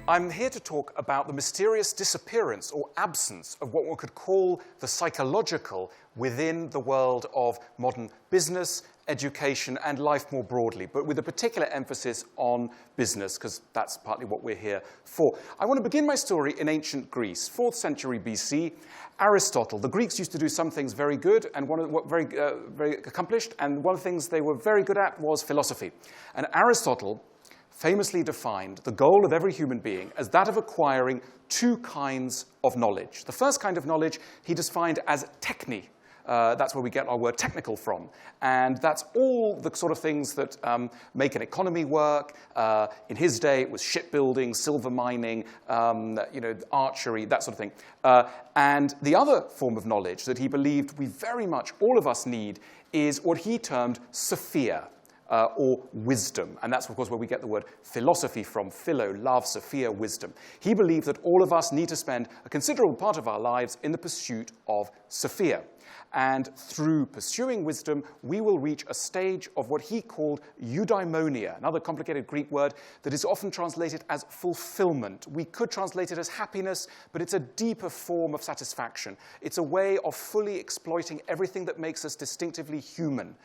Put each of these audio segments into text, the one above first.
I'm here to talk about the mysterious disappearance or absence of what one could call the psychological within the world of modern business, education, and life more broadly, but with a particular emphasis on business, because that's partly what we're here for. I want to begin my story in ancient Greece, 4th century BC. Aristotle. The Greeks used to do some things very good and very accomplished, and one of the things they were very good at was philosophy. And Aristotle famously defined the goal of every human being as that of acquiring two kinds of knowledge. The first kind of knowledge he defined as techni. That's where we get our word technical from. And that's all the sort of things that make an economy work. In his day, it was shipbuilding, silver mining, archery, that sort of thing. And the other form of knowledge that he believed we very much, all of us need, is what he termed Sophia. Or wisdom. And that's, of course, where we get the word philosophy from. Philo, love, Sophia, wisdom. He believed that all of us need to spend a considerable part of our lives in the pursuit of Sophia. And through pursuing wisdom, we will reach a stage of what he called eudaimonia, another complicated Greek word that is often translated as fulfillment. We could translate it as happiness, but it's a deeper form of satisfaction. It's a way of fully exploiting everything that makes us distinctively human.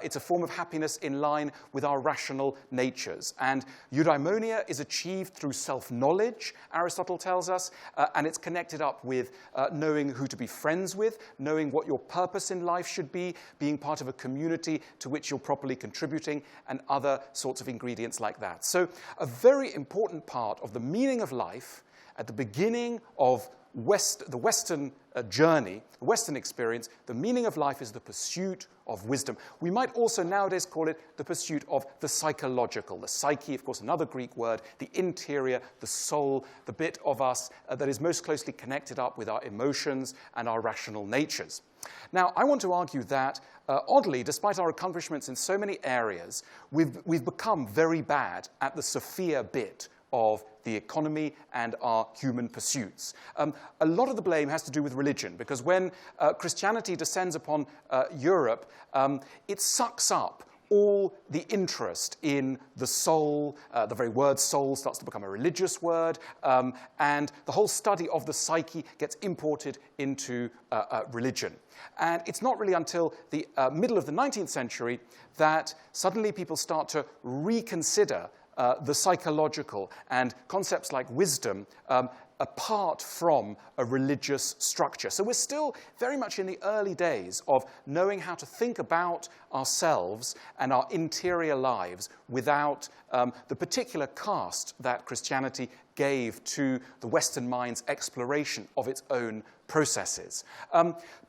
It's a form of happiness in line with our rational natures. And eudaimonia is achieved through self-knowledge, Aristotle tells us, and it's connected up with knowing who to be friends with, knowing what your purpose in life should be, being part of a community to which you're properly contributing, and other sorts of ingredients like that. So a very important part of the meaning of life at the beginning of the Western journey, the Western experience, the meaning of life is the pursuit of wisdom. We might also nowadays call it the pursuit of the psychological. The psyche, of course, another Greek word, the interior, the soul, the bit of us that is most closely connected up with our emotions and our rational natures. Now, I want to argue that, oddly, despite our accomplishments in so many areas, we've become very bad at the Sophia bit of the economy and our human pursuits. A lot of the blame has to do with religion, because when Christianity descends upon Europe, it sucks up all the interest in the soul. The very word soul starts to become a religious word, and the whole study of the psyche gets imported into religion. And it's not really until the middle of the 19th century that suddenly people start to reconsider the psychological and concepts like wisdom apart from a religious structure. So we're still very much in the early days of knowing how to think about ourselves and our interior lives without the particular cast that Christianity gave to the Western mind's exploration of its own processes.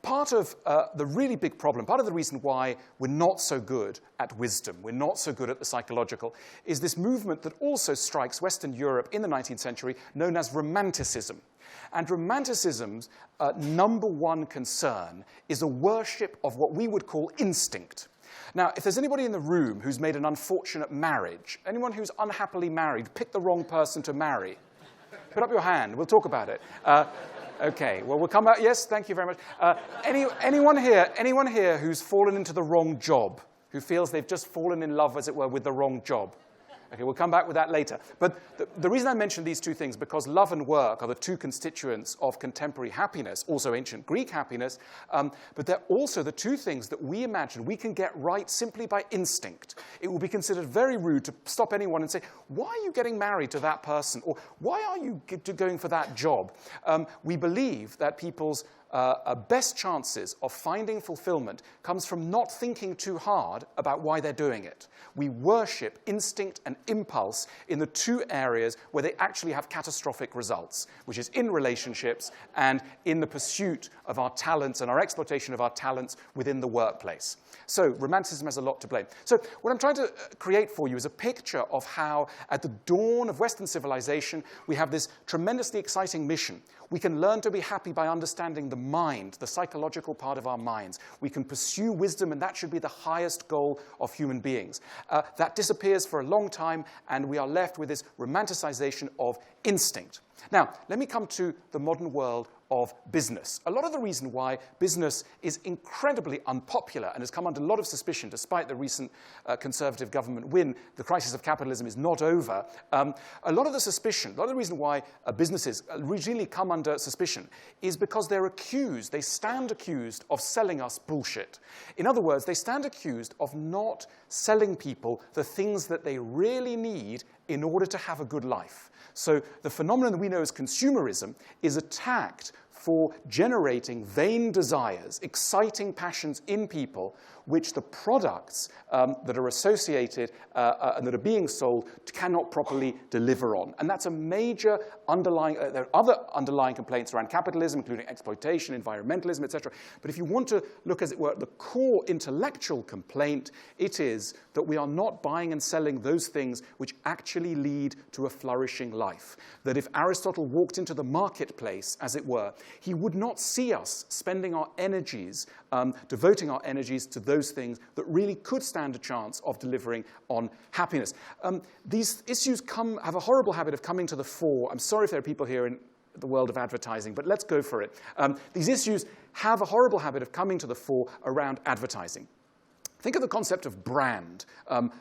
Part of the really big problem, part of the reason why we're not so good at wisdom, we're not so good at the psychological, is this movement that also strikes Western Europe in the 19th century, known as Romanticism. And Romanticism's number one concern is a worship of what we would call instinct. Now, if there's anybody in the room who's made an unfortunate marriage, anyone who's unhappily married, picked the wrong person to marry, put up your hand. We'll talk about it. Okay, well, we'll come back. Yes, thank you very much. Anyone here who's fallen into the wrong job, who feels they've just fallen in love, as it were, with the wrong job? Okay, we'll come back with that later. But the reason I mention these two things, because love and work are the two constituents of contemporary happiness, also ancient Greek happiness, but they're also the two things that we imagine we can get right simply by instinct. It will be considered very rude to stop anyone and say, why are you getting married to that person? Or why are you going for that job? We believe that people's best chances of finding fulfillment comes from not thinking too hard about why they're doing it. We worship instinct and impulse in the two areas where they actually have catastrophic results, which is in relationships and in the pursuit of our talents and our exploitation of our talents within the workplace. So Romanticism has a lot to blame. So what I'm trying to create for you is a picture of how, at the dawn of Western civilization, we have this tremendously exciting mission. We can learn to be happy by understanding the mind, the psychological part of our minds. We can pursue wisdom, and that should be the highest goal of human beings. That disappears for a long time, and we are left with this romanticization of instinct. Now, let me come to the modern world of business. A lot of the reason why business is incredibly unpopular and has come under a lot of suspicion, despite the recent Conservative government win, the crisis of capitalism is not over. A lot of the reason why businesses routinely come under suspicion is because they're accused, they stand accused of selling us bullshit. In other words, they stand accused of not selling people the things that they really need in order to have a good life. So the phenomenon that we know as consumerism is attacked for generating vain desires, exciting passions in people, which the products that are associated and that are being sold cannot properly deliver on. And that's a major underlying, there are other underlying complaints around capitalism, including exploitation, environmentalism, etc. But if you want to look, as it were, at the core intellectual complaint, it is that we are not buying and selling those things which actually lead to a flourishing life. That if Aristotle walked into the marketplace, as it were, he would not see us spending our energies, devoting our energies to those things that really could stand a chance of delivering on happiness. These issues have a horrible habit of coming to the fore. I'm sorry if there are people here in the world of advertising, but let's go for it. These issues have a horrible habit of coming to the fore around advertising. Think of the concept of brand,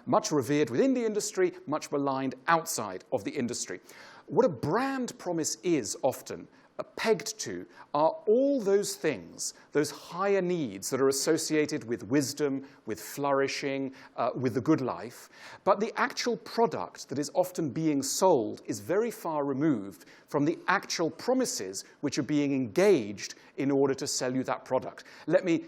much revered within the industry, much maligned outside of the industry. What a brand promise is often pegged to are all those things, those higher needs that are associated with wisdom, with flourishing, with the good life. But the actual product that is often being sold is very far removed from the actual promises which are being engaged in order to sell you that product. Let me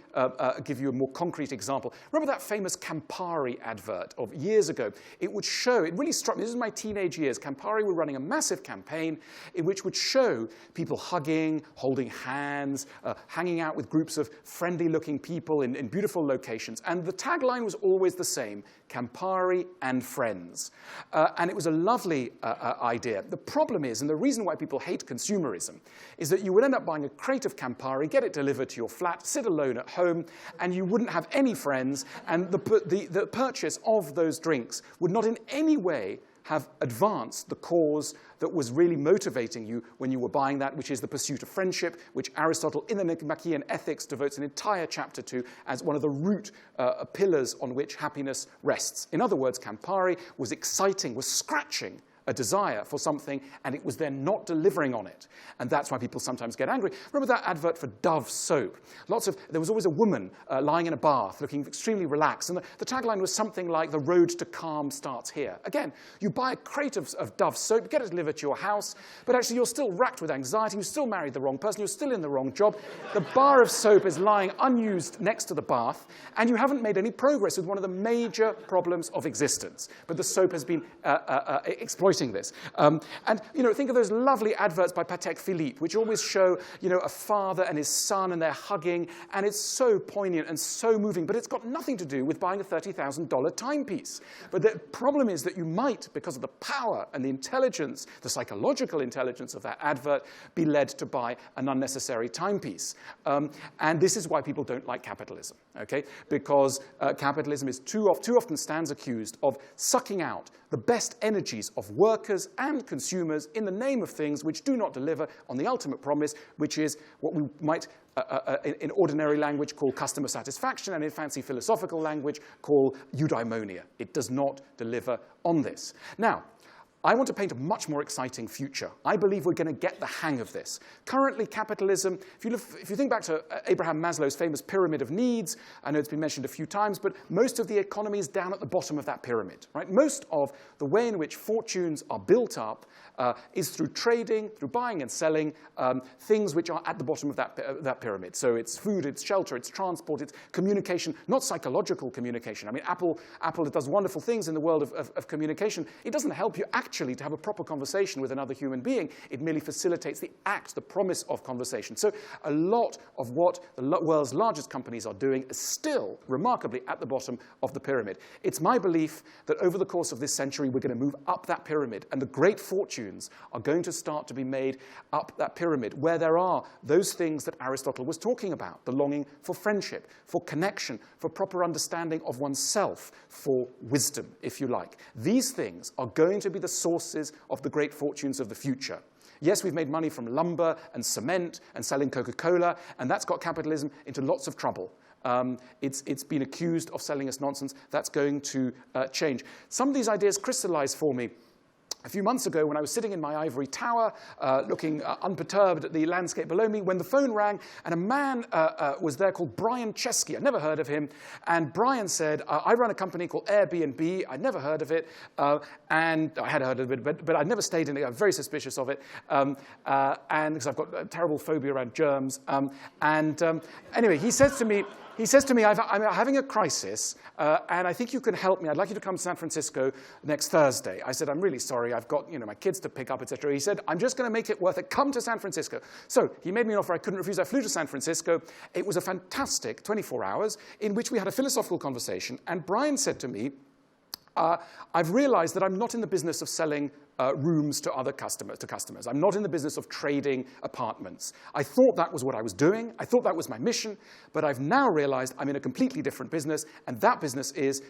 give you a more concrete example. Remember that famous Campari advert of years ago? It would show, it really struck me, this is my teenage years, Campari were running a massive campaign in which would show people hugging, holding hands, hanging out with groups of friendly-looking people in beautiful locations. And the tagline was always the same, Campari and friends. And it was a lovely idea. The problem is, and the reason why people hate consumerism, is that you would end up buying a crate of Campari, get it delivered to your flat, sit alone at home, and you wouldn't have any friends, and the purchase of those drinks would not in any way have advanced the cause that was really motivating you when you were buying that, which is the pursuit of friendship, which Aristotle in the Nicomachean Ethics devotes an entire chapter to as one of the root pillars on which happiness rests. In other words, Campari was exciting, was scratching a desire for something, and it was then not delivering on it. And that's why people sometimes get angry. Remember that advert for Dove soap? There was always a woman lying in a bath, looking extremely relaxed, and the tagline was something like, "The road to calm starts here." Again, you buy a crate of Dove soap, get it delivered to your house, but actually you're still racked with anxiety, you still married the wrong person, you're still in the wrong job, the bar of soap is lying unused next to the bath, and you haven't made any progress with one of the major problems of existence. But the soap has been exploiting this. And think of those lovely adverts by Patek Philippe, which always show a father and his son, and they're hugging, and it's so poignant and so moving, but it's got nothing to do with buying a $30,000 timepiece. But the problem is that you might, because of the power and the intelligence, the psychological intelligence of that advert, be led to buy an unnecessary timepiece. And this is why people don't like capitalism, okay? Because capitalism is too often stands accused of sucking out the best energies of workers and consumers in the name of things which do not deliver on the ultimate promise, which is what we might, in ordinary language, call customer satisfaction, and in fancy philosophical language, call eudaimonia. It does not deliver on this. Now, I want to paint a much more exciting future. I believe we're going to get the hang of this. Currently, capitalism, if you think back to Abraham Maslow's famous pyramid of needs, I know it's been mentioned a few times, but most of the economy is down at the bottom of that pyramid, right? Most of the way in which fortunes are built up is through trading, through buying and selling things which are at the bottom of that pyramid. So it's food, it's shelter, it's transport, it's communication, not psychological communication. I mean, Apple does wonderful things in the world of communication. It doesn't help you actually to have a proper conversation with another human being. It merely facilitates the act, the promise of conversation. So a lot of what the world's largest companies are doing is still remarkably at the bottom of the pyramid. It's my belief that over the course of this century, we're going to move up that pyramid, and the great fortunes are going to start to be made up that pyramid, where there are those things that Aristotle was talking about, the longing for friendship, for connection, for proper understanding of oneself, for wisdom, if you like. These things are going to be the sources of the great fortunes of the future. Yes, we've made money from lumber and cement and selling Coca-Cola, and that's got capitalism into lots of trouble. It's been accused of selling us nonsense. That's going to change. Some of these ideas crystallized for me a few months ago when I was sitting in my ivory tower, looking unperturbed at the landscape below me, when the phone rang, and a man was there called Brian Chesky. I'd never heard of him. And Brian said, I run a company called Airbnb. I'd never heard of it. And I had heard of it, but I'd never stayed in it. I'm very suspicious of it. And because I've got a terrible phobia around germs. Anyway, he says to me, I'm having a crisis, and I think you can help me. I'd like you to come to San Francisco next Thursday. I said, I'm really sorry. I've got my kids to pick up, etc. He said, I'm just going to make it worth it. Come to San Francisco. So he made me an offer I couldn't refuse. I flew to San Francisco. It was a fantastic 24 hours in which we had a philosophical conversation. And Brian said to me, I've realized that I'm not in the business of selling rooms to other customers. I'm not in the business of trading apartments. I thought that was what I was doing. I thought that was my mission. But I've now realized I'm in a completely different business, and that business is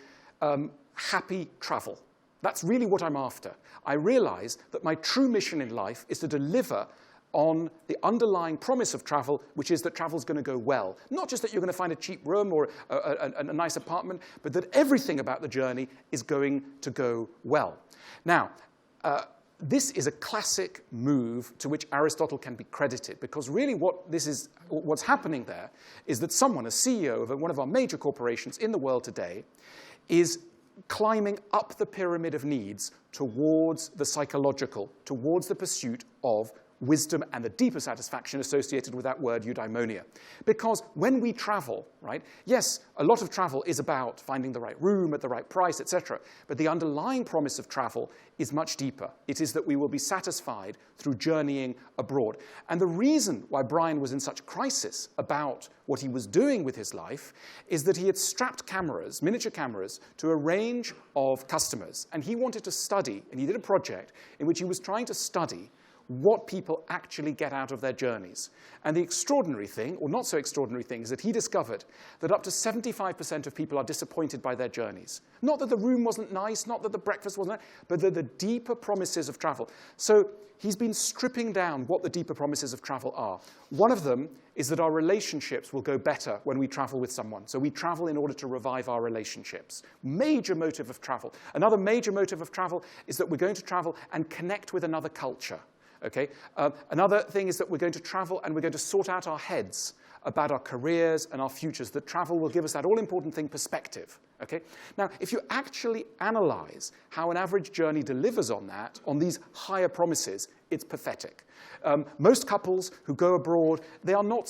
happy travel. That's really what I'm after. I realize that my true mission in life is to deliver on the underlying promise of travel, which is that travel's going to go well. Not just that you're going to find a cheap room or a nice apartment, but that everything about the journey is going to go well. Now, this is a classic move to which Aristotle can be credited, because really what's happening there is that someone, a CEO of one of our major corporations in the world today, is climbing up the pyramid of needs towards the psychological, towards the pursuit of wisdom and the deeper satisfaction associated with that word eudaimonia. Because when we travel, right, yes, a lot of travel is about finding the right room at the right price, etc. But the underlying promise of travel is much deeper. It is that we will be satisfied through journeying abroad. And the reason why Brian was in such crisis about what he was doing with his life is that he had strapped cameras, miniature cameras, to a range of customers. And he wanted to study, and he did a project in which he was trying to study what people actually get out of their journeys. And the extraordinary thing, or not so extraordinary thing, is that he discovered that up to 75% of people are disappointed by their journeys. Not that the room wasn't nice, not that the breakfast wasn't nice, but the deeper promises of travel. So he's been stripping down what the deeper promises of travel are. One of them is that our relationships will go better when we travel with someone. So we travel in order to revive our relationships. Major motive of travel. Another major motive of travel is that we're going to travel and connect with another culture. Okay? Another thing is that we're going to travel and we're going to sort out our heads about our careers and our futures. That travel will give us that all-important thing, perspective. Okay? Now, if you actually analyze how an average journey delivers on that, on these higher promises, it's pathetic. Most couples who go abroad, they are not,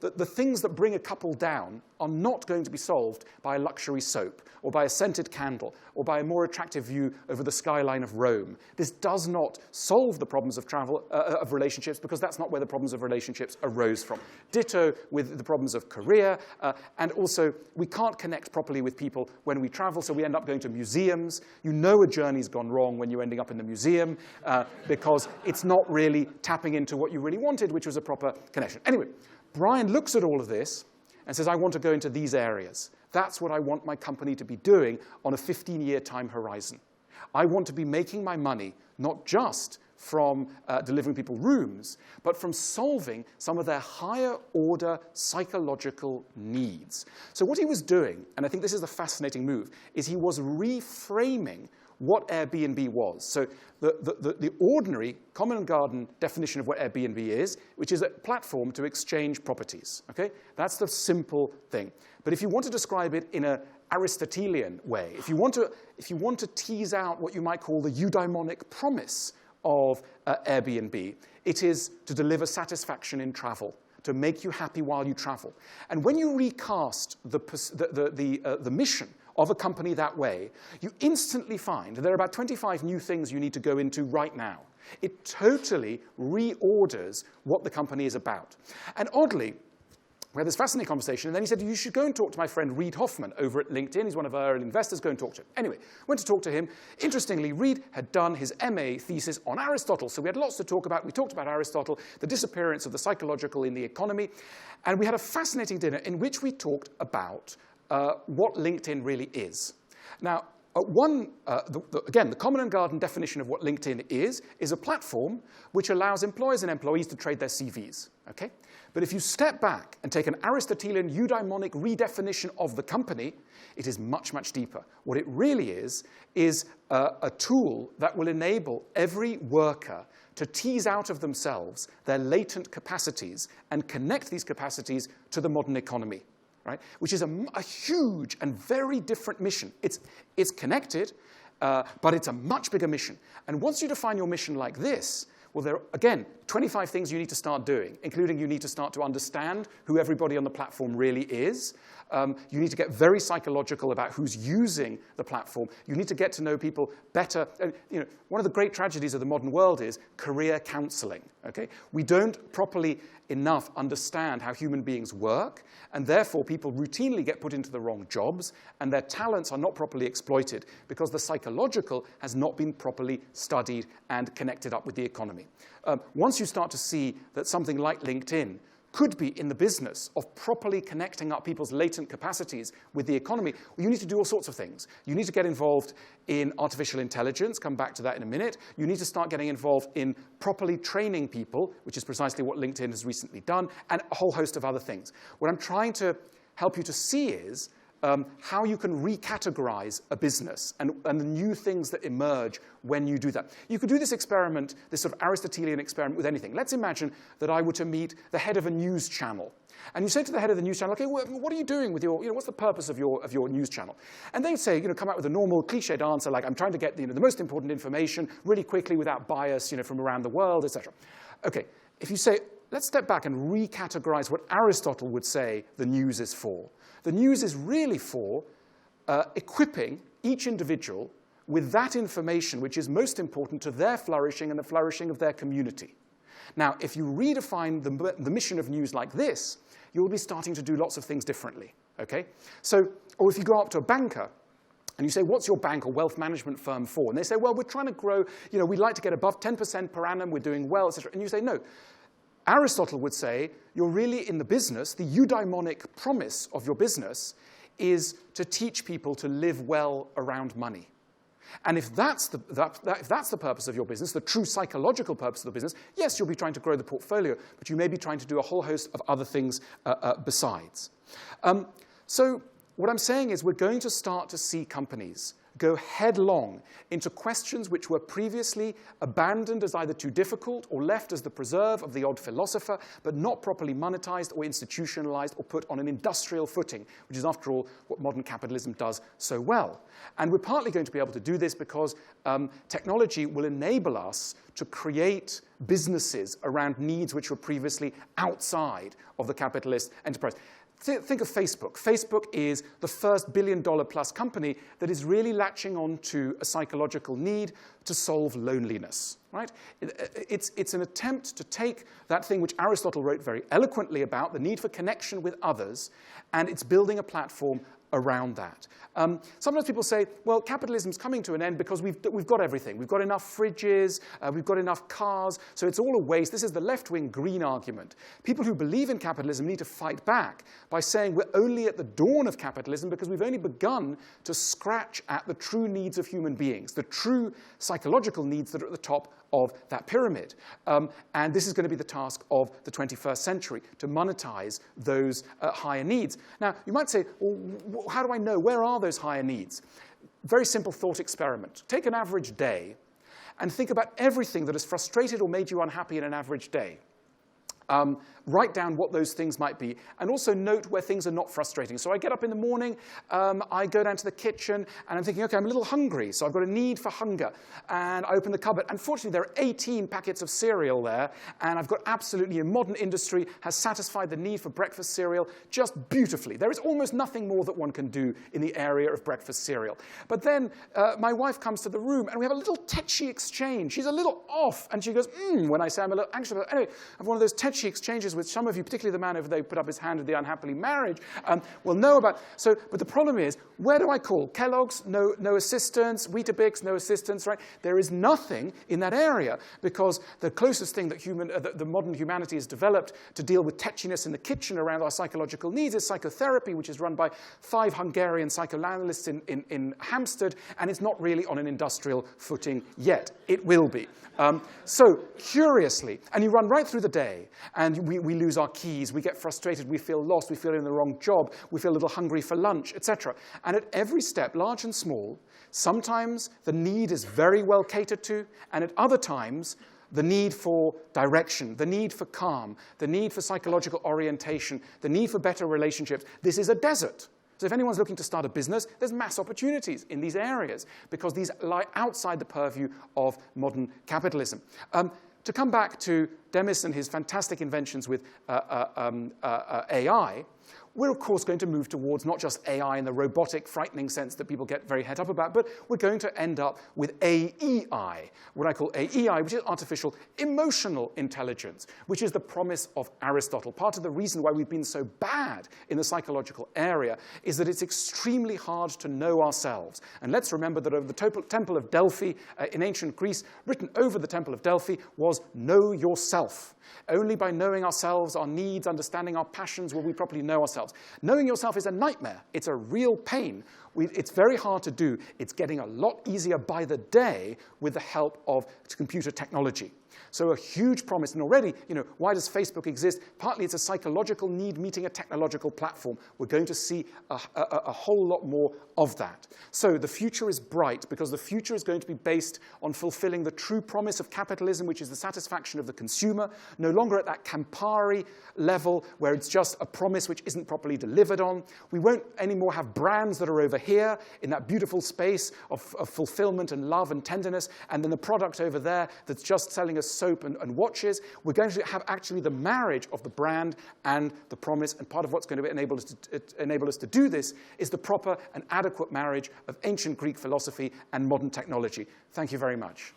the things that bring a couple down are not going to be solved by a luxury soap or by a scented candle or by a more attractive view over the skyline of Rome. This does not solve the problems of travel, of relationships, because that's not where the problems of relationships arose from. Ditto with the problems of career, and also we can't connect properly with people when we travel, so we end up going to museums. You know a journey's gone wrong when you're ending up in the museum, because it's not really tapping into what you really wanted, which was a proper connection. Anyway, Brian looks at all of this and says, I want to go into these areas. That's what I want my company to be doing on a 15-year time horizon. I want to be making my money not just from delivering people rooms, but from solving some of their higher order psychological needs. So what he was doing, and I think this is the fascinating move, is he was reframing what Airbnb was. So the ordinary common garden definition of what Airbnb is, which is a platform to exchange properties. Okay? That's the simple thing. But if you want to describe it in an Aristotelian way, if you want to tease out what you might call the eudaimonic promise of Airbnb, it is to deliver satisfaction in travel, to make you happy while you travel. And when you recast the mission of a company that way, you instantly find there are about 25 new things you need to go into right now. It totally reorders what the company is about. And oddly, we had this fascinating conversation, and then he said, you should go and talk to my friend Reid Hoffman over at LinkedIn. He's one of our investors. Go and talk to him. Anyway, went to talk to him. Interestingly, Reid had done his MA thesis on Aristotle, so we had lots to talk about. We talked about Aristotle, the disappearance of the psychological in the economy, and we had a fascinating dinner in which we talked about what LinkedIn really is. Now, Again, the common and garden definition of what LinkedIn is a platform which allows employers and employees to trade their CVs. Okay? But if you step back and take an Aristotelian eudaimonic redefinition of the company, it is much, much deeper. What it really is a tool that will enable every worker to tease out of themselves their latent capacities and connect these capacities to the modern economy, right? Which is a huge and very different mission. It's connected, but it's a much bigger mission. And once you define your mission like this, well, there are, again, 25 things you need to start doing, including you need to start to understand who everybody on the platform really is. You need to get very psychological about who's using the platform. You need to get to know people better. One of the great tragedies of the modern world is career counseling. Okay? We don't properly enough understand how human beings work, and therefore people routinely get put into the wrong jobs, and their talents are not properly exploited because the psychological has not been properly studied and connected up with the economy. Once you start to see that something like LinkedIn could be in the business of properly connecting up people's latent capacities with the economy, well, you need to do all sorts of things. You need to get involved in artificial intelligence, come back to that in a minute. You need to start getting involved in properly training people, which is precisely what LinkedIn has recently done, and a whole host of other things. What I'm trying to help you to see is how you can recategorize a business and the new things that emerge when you do that. You could do this experiment, this sort of Aristotelian experiment with anything. Let's imagine that I were to meet the head of a news channel. And you say to the head of the news channel, okay, what are you doing with your, what's the purpose of your news channel? And they'd say, come out with a normal cliched answer like, I'm trying to get the most important information really quickly without bias, from around the world, etc. Okay, if you say, let's step back and recategorize what Aristotle would say the news is for. The news is really for equipping each individual with that information which is most important to their flourishing and the flourishing of their community. Now, if you redefine the mission of news like this, you'll be starting to do lots of things differently, okay? So, or if you go up to a banker and you say, what's your bank or wealth management firm for? And they say, well, we're trying to grow, we'd like to get above 10% per annum, we're doing well, etc. And you say, no. Aristotle would say, you're really in the business, the eudaimonic promise of your business is to teach people to live well around money. And if that's the purpose of your business, the true psychological purpose of the business, yes, you'll be trying to grow the portfolio, but you may be trying to do a whole host of other things besides. So what I'm saying is we're going to start to see companies go headlong into questions which were previously abandoned as either too difficult or left as the preserve of the odd philosopher, but not properly monetized or institutionalized or put on an industrial footing, which is, after all, what modern capitalism does so well. And we're partly going to be able to do this because technology will enable us to create businesses around needs which were previously outside of the capitalist enterprise. Think of Facebook. Facebook is the first billion-dollar-plus company that is really latching on to a psychological need to solve loneliness, right? It's an attempt to take that thing which Aristotle wrote very eloquently about, the need for connection with others, and it's building a platform around that. Sometimes people say, well, capitalism's coming to an end because we've got everything. We've got enough fridges, we've got enough cars, so it's all a waste. This is the left-wing green argument. People who believe in capitalism need to fight back by saying we're only at the dawn of capitalism because we've only begun to scratch at the true needs of human beings, the true psychological needs that are at the top of that pyramid. And this is going to be the task of the 21st century, to monetize those higher needs. Now, you might say, well, how do I know? Where are those higher needs? Very simple thought experiment. Take an average day and think about everything that has frustrated or made you unhappy in an average day. Write down what those things might be, and also note where things are not frustrating. So I get up in the morning, I go down to the kitchen, and I'm thinking, okay, I'm a little hungry, so I've got a need for hunger. And I open the cupboard. Unfortunately, there are 18 packets of cereal there, and I've got absolutely, modern industry has satisfied the need for breakfast cereal just beautifully. There is almost nothing more that one can do in the area of breakfast cereal. But then my wife comes to the room, and we have a little tetchy exchange. She's a little off, and she goes, when I say I'm a little anxious about it. Anyway, I have one of those tetchy exchanges ideas, which some of you, particularly the man over there who put up his hand at the unhappily marriage, will know about. So, but the problem is, where do I call? Kellogg's, no assistance. Weetabix, no assistance, right? There is nothing in that area, because the closest thing that the modern humanity has developed to deal with tetchiness in the kitchen around our psychological needs is psychotherapy, which is run by 5 Hungarian psychoanalysts in Hampstead, and it's not really on an industrial footing yet. It will be. So, curiously, and you run right through the day, and we lose our keys, we get frustrated, we feel lost, we feel in the wrong job, we feel a little hungry for lunch, etc. And at every step, large and small, sometimes the need is very well catered to, and at other times, the need for direction, the need for calm, the need for psychological orientation, the need for better relationships. This is a desert. So if anyone's looking to start a business, there's mass opportunities in these areas, because these lie outside the purview of modern capitalism. To come back to Demis and his fantastic inventions with AI, we're, of course, going to move towards not just AI in the robotic, frightening sense that people get very het up about, but we're going to end up with AEI, what I call AEI, which is artificial emotional intelligence, which is the promise of Aristotle. Part of the reason why we've been so bad in the psychological area is that it's extremely hard to know ourselves. And let's remember that over the Temple of Delphi in ancient Greece, written over the Temple of Delphi was "Know yourself." Only by knowing ourselves, our needs, understanding our passions, will we properly know ourselves. Knowing yourself is a nightmare. It's a real pain. It's very hard to do. It's getting a lot easier by the day with the help of computer technology. So a huge promise. And already, why does Facebook exist? Partly it's a psychological need meeting a technological platform. We're going to see a whole lot more of that. So the future is bright, because the future is going to be based on fulfilling the true promise of capitalism, which is the satisfaction of the consumer, no longer at that Campari level where it's just a promise which isn't properly delivered on. We won't anymore have brands that are over here in that beautiful space of fulfillment and love and tenderness, and then the product over there that's just selling us soap and watches. We're going to have actually the marriage of the brand and the promise, and part of what's going to enable us to do this is the proper and adequate marriage of ancient Greek philosophy and modern technology. Thank you very much.